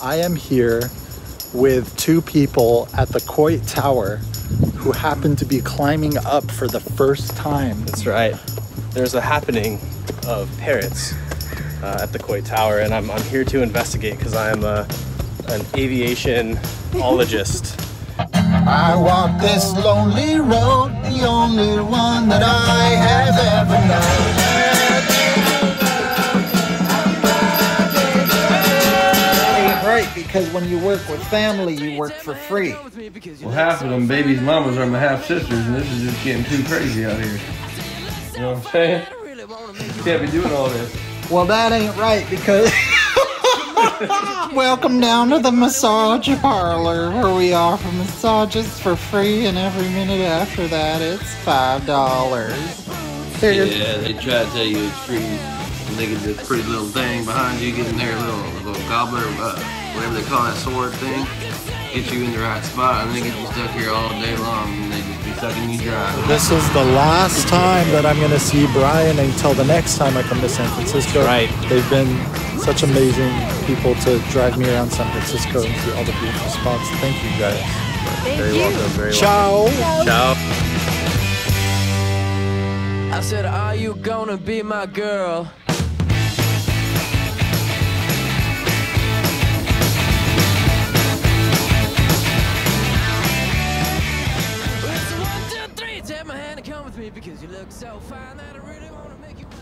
I am here with two people at the Coit Tower who happen to be climbing up for the first time. That's right. There's a happening of parrots at the Coit Tower, and I'm here to investigate because I'm an aviation-ologist. I walk this lonely road, the only one that I have ever known. Right, because when you work with family, you work for free. Well, half of them babies' mamas are my half-sisters, and this is just getting too crazy out here. You know what I'm saying? You can't be doing all this. Well, that ain't right, because... Welcome down to the massage parlor, where we offer massages for free, and every minute after that, it's $5. Yeah, they try to tell you it's free. And they get this pretty little thing behind you, get in there, a little gobbler, whatever they call that sword thing, get you in the right spot, and they get you stuck here all day long, and they just be sucking you dry. This is the last time that I'm going to see Brian until the next time I come to San Francisco. Right. They've been such amazing people to drive me around San Francisco and see all the beautiful spots. Thank you guys. Very welcome, very Ciao. welcome. Ciao. I said, are you gonna be my girl? It's 1, 2, 3, take my hand and come with me because you look so fine that I really wanna make you mine.